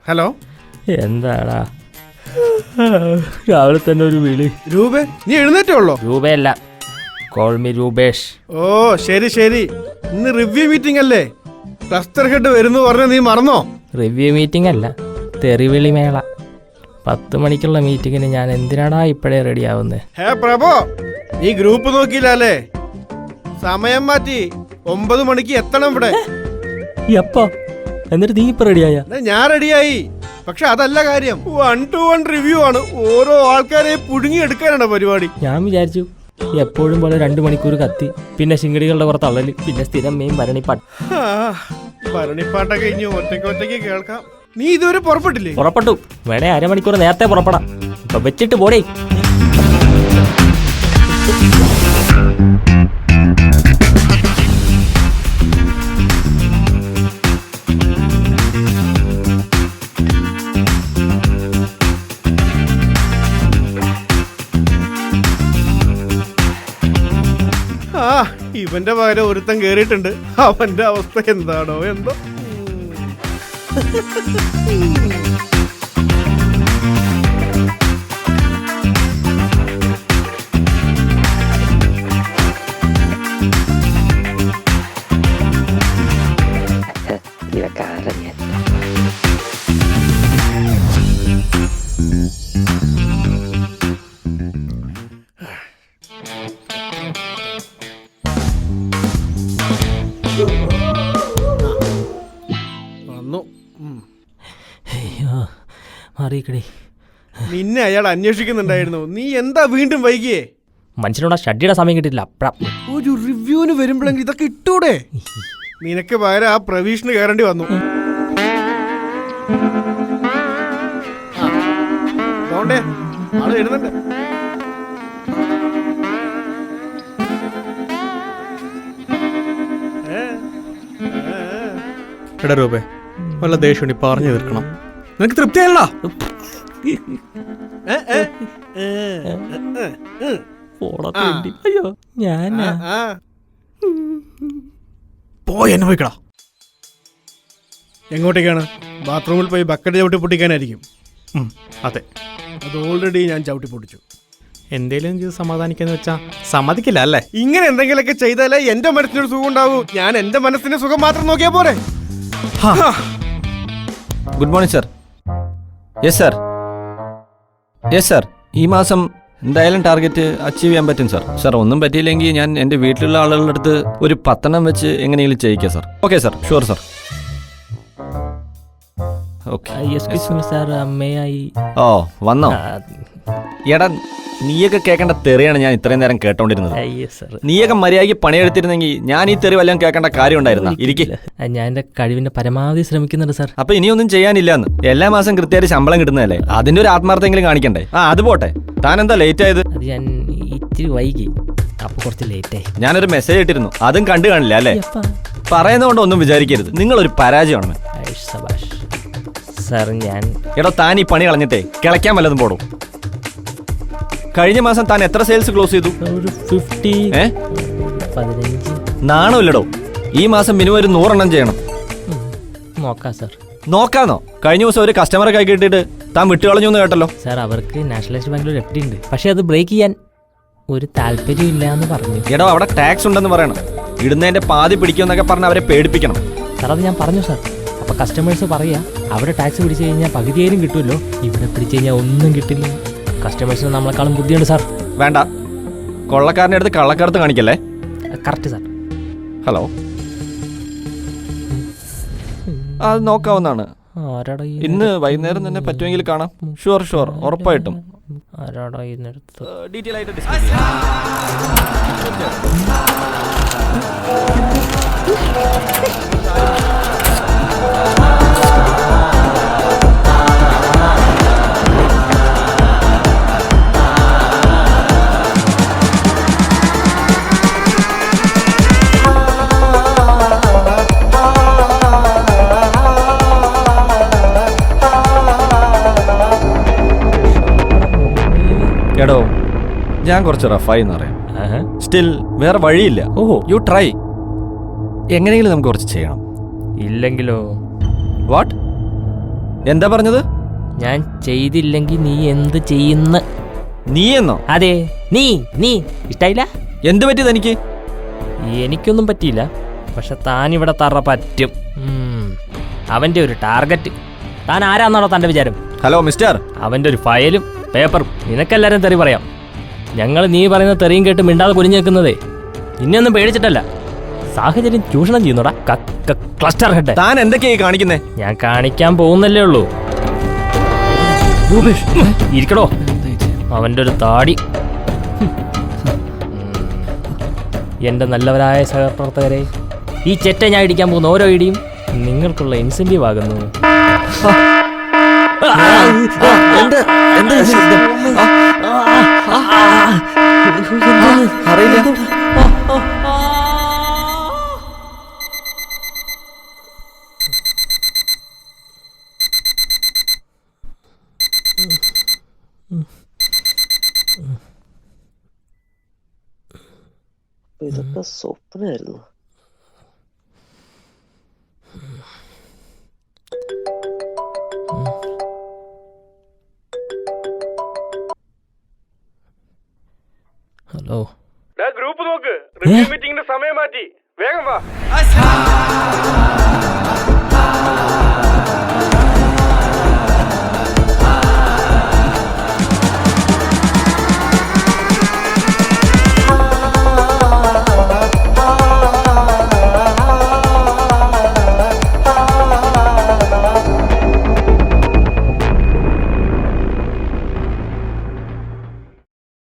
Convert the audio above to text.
Hello, എന്താടാ രാവിലെ തന്നെ ഒരു വിളി? രൂപേ, നീ എഴുന്നേറ്റേ ഉള്ളോ? രൂപയല്ല, കോൾ മീ രൂപേഷ്. ഓ ശരി ശരി, ഇന്ന് റിവ്യൂ മീറ്റിംഗ് അല്ലേ? ക്ലസ്റ്റർ ഹെഡ് വരുന്നു പറഞ്ഞ നീ മറന്നോ? റിവ്യൂ മീറ്റിംഗ് അല്ല, തെറിവിളി മേള. 10 മണിക്കുള്ള മീറ്റിങ്ങിന് ഞാൻ എന്തിനാടാ ഇപ്പോഴേ റെഡി ആവുന്നത്? ഹേ പ്രഭോ, നീ ഗ്രൂപ്പ് നോക്കിയില്ലേ? സമയം മാറ്റി 9 മണിക്ക് എത്തണം ഇവിടെ. എപ്പോ? എന്നിട്ട് നീ ഇപ്പൊ റെഡിയായ? ഞാൻ റെഡിയായി, പക്ഷെ അതല്ല കാര്യം. 1 to 1 റിവ്യൂ ആണ്. ഓരോ ആൾക്കാരെ പുഴുങ്ങി എടുക്കാനാണ് പരിപാടി. ഞാൻ വിചാരിച്ചു എപ്പോഴും പോലെ 2 മണിക്കൂർ കത്തി, പിന്നെ ശിങ്കടികളുടെ പുറത്ത് അള്ളല്, പിന്നെ സ്ഥിരം മെയിൻ ഭരണിപ്പാട്ട്. ഭരണിപ്പാട്ടൊക്കെ കഴിഞ്ഞു, ഒറ്റയ്ക്ക് കേൾക്കാം. നീ ഇതുവരെ പുറപ്പെട്ടില്ലേ? പുറപ്പെട്ടു. വേണേ 1/2 മണിക്കൂർ നേരത്തെ പുറപ്പെടാം. ഇപ്പൊ വെച്ചിട്ട് പോടേ. ഇവന്റെ പകരം ഒരുത്തൻ കേറിയിട്ടുണ്ട്. അവന്റെ അവസ്ഥ എന്താണോ എന്തോ. നിന്നെ അയാൾ അന്വേഷിക്കുന്നുണ്ടായിരുന്നു. നീ എന്താ വീണ്ടും വൈകിയേ? മനുഷ്യനോട് ഷഡ്ഡിയുടെ സമയം കിട്ടില്ല. ഒരു റിവ്യൂവിന് വരുമ്പോഴെങ്കിൽ ഇതൊക്കെ ഇട്ടൂടെ? നിനക്ക് പകരം ആ പ്രവീഷിന് കയറേണ്ടി വന്നു. അതുകൊണ്ടേ ആള് എഴുതുന്നുണ്ട്. എടാ രൂപേ, വല്ല ദേഷ്യം പറഞ്ഞു തീർക്കണം. നിനക്ക് തൃപ്തിയല്ല? അയ്യോ ഞാൻ പോയെന്നെ പോയിക്കടാ. എങ്ങോട്ടേക്കാണ്? ബാത്റൂമിൽ പോയി ബക്കറ്റ് ചവിട്ടി പൊട്ടിക്കാനായിരിക്കും. അതെ, അത് ഓൾറെഡി ഞാൻ ചവിട്ടി പൊട്ടിച്ചു. എന്തേലും ചെയ്ത് സമാധാനിക്കാന്ന് വെച്ചാ സമ്മതിക്കില്ല അല്ലേ? ഇങ്ങനെ എന്തെങ്കിലുമൊക്കെ ചെയ്താലേ എന്റെ മനസ്സിനൊരു സുഖം ഉണ്ടാവൂ. ഞാൻ എന്റെ മനസ്സിന്റെ സുഖം മാത്രം നോക്കിയാ പോരെ? Good morning sir. Yes sir, yes sir. ഈ മാസം എന്തായാലും ടാർഗറ്റ് അച്ചീവ് ചെയ്യാൻ പറ്റും സർ. സർ ഒന്നും പറ്റിയില്ലെങ്കിൽ ഞാൻ എൻ്റെ വീട്ടിലുള്ള ആളുകളുടെ അടുത്ത് ഒരു 10 വെച്ച് എങ്ങനെയെങ്കിലും ചെയ്യിക്കാം sir. Okay sir, sure sir. ഓ വന്നോ? എടാ നീയൊക്കെ കേൾക്കേണ്ട തെറിയാണ് ഞാൻ ഇത്രയും നേരം കേട്ടോണ്ടിരുന്നത്. നീയൊക്കെ മര്യാദയ്ക്ക് പണിയെടുത്തിരുന്നെങ്കിൽ ഞാൻ ഈ തെറി വല്ലതും കേൾക്കേണ്ട കാര്യം ഉണ്ടായിരുന്ന? ഇരിക്കും. ഞാൻ എന്റെ കഴിവിന്റെ പരമാവധി ശ്രമിക്കുന്നുണ്ട് സാർ. അപ്പൊ ഇനിയൊന്നും ചെയ്യാനില്ലാന്ന്? എല്ലാ മാസം കൃത്യമായിട്ട് ശമ്പളം കിട്ടുന്നതല്ലേ? അതിന്റെ ഒരു ആത്മാർത്ഥെങ്കിലും കാണിക്കണ്ടേ? അത് പോട്ടെ, താൻ എന്താ ലേറ്റ് ആയത്? അത് ഞാൻ ഇത്തിരി വൈകി, അപ്പൊ കുറച്ച് ലേറ്റ് ആയി. ഞാനൊരു മെസ്സേജ് ഇട്ടിരുന്നു, അതും കണ്ടു കാണില്ല അല്ലേ? പറയുന്നതുകൊണ്ട് ഒന്നും വിചാരിക്കരുത്, നിങ്ങളൊരു പരാജയമാണ് സാർ. ഞാൻ എടോ താൻ ഈ പണി കളഞ്ഞിട്ടേ കിളയ്ക്കാൻ വല്ലതും പോടും. കഴിഞ്ഞ മാസം താൻ എത്ര സെയിൽസ് ക്ലോസ് ചെയ്തു? ഒരു 15. നാണമില്ലടോ, ഈ മാസം മിനിമം ഒരു 100 ചെയ്യണം. നോക്കാം സാർ. നോക്കാന്നോ? കഴിഞ്ഞ ദിവസം ഒരു കസ്റ്റമറെ കൈ കിട്ടിയിട്ട് താൻ വിട്ടുകളഞ്ഞു എന്ന് കേട്ടല്ലോ. സാർ അവർക്ക് നാഷണലൈസ്ഡ് ബാങ്കിൽ ഒരു FD ഉണ്ട്, പക്ഷെ അത് ബ്രേക്ക് ചെയ്യാൻ ഒരു താല്പര്യം ഇല്ല എന്ന് പറഞ്ഞു. എടോ അവിടെ ടാക്സ് ഉണ്ടെന്ന് പറയണം, ഇടുന്നതിന്റെ പാതി പിടിക്കുമെന്നൊക്കെ പറഞ്ഞ് അവരെ പേടിപ്പിക്കണം. സാർ അത് ഞാൻ പറഞ്ഞു സാർ. അപ്പൊ കസ്റ്റമേഴ്സ് പറയാ അവിടെ ടാക്സ് പിടിച്ചു കഴിഞ്ഞാൽ പകുതിയായാലും കിട്ടുമല്ലോ, ഇവിടെ പിടിച്ചു കഴിഞ്ഞാൽ ഒന്നും കിട്ടില്ല. കസ്റ്റമേഴ്സിന് നമ്മളെക്കാളും ബുദ്ധിയുണ്ട് സാർ. വേണ്ട, കൊള്ളക്കാരൻ്റെ അടുത്ത് കള്ളക്കടത്ത് കാണിക്കല്ലേ. Correct sir. ഹലോ, അത് നോക്കാവുന്നതാണ്. ഇന്ന് വൈകുന്നേരം തന്നെ പറ്റുമെങ്കിൽ കാണാം. ഷുവർ ഷുവർ, ഉറപ്പായിട്ടും. ഡീറ്റെയിൽ ആയിട്ട് ഡിസ്കസ് ചെയ്യാം. എടോ ഞാൻ കുറച്ച് റഫായി എന്നറിയാം. സ്റ്റിൽ വേറെ വഴിയില്ല. ഓഹോ, യു ട്രൈ. എങ്ങനെയെങ്കിലും നമുക്ക് കുറച്ച് ചെയ്യണം. ഇല്ലെങ്കിലോ? വാട്ട്? എന്താ പറഞ്ഞത്? ഞാൻ ചെയ്തില്ലെങ്കിൽ നീ എന്ത് ചെയ്യുന്ന? നീ എന്നോ? അതെ, നീ ഇഷ്ടായില്ല? എന്ത് പറ്റി തനിക്ക്? എനിക്കൊന്നും പറ്റിയില്ല, പക്ഷെ താനിവിടെ തറ പറ്റും. അവന്റെ ഒരു ടാർഗറ്റ്. താൻ ആരാന്നാണോ തന്റെ വിചാരം? Hello mister. അവന്റെ ഒരു ഫയലും പേപ്പറും. നിനക്കെല്ലാരും തെറി പറയാം. ഞങ്ങൾ നീ പറയുന്ന തെറിയും കേട്ട് മിണ്ടാതെ കുനിഞ്ഞു നിൽക്കുന്നതേ നിന്നെയൊന്നും പേടിച്ചിട്ടല്ല. സാഹചര്യം ചൂഷണം ചെയ്യുന്നോടാ ക്ലസ്റ്റർ ഹെഡ്. താൻ എന്തൊക്കെയായി കാണിക്കുന്നേ? ഞാൻ കാണിക്കാൻ പോകുന്നല്ലേ ഉള്ളൂ. ഇരിക്കടോ. അവന്റെ ഒരു താടി. എന്റെ നല്ലവരായ സഹപ്രവർത്തകരെ, ഈ ചെറ്റ ഞാൻ ഇടിക്കാൻ പോകുന്ന ഓരോ ഇടിയും നിങ്ങൾക്കുള്ള ഇൻസെന്റീവ് ആകുന്നു. അറിയില്ല. ഇതൊക്കെ സ്വപ്നമായിരുന്നു. ഹലോ, ഗ്രൂപ്പ് നോക്ക്, റിവ്യൂ മീറ്റിംഗിന്റെ സമയം മാറ്റി. വേഗം വാ.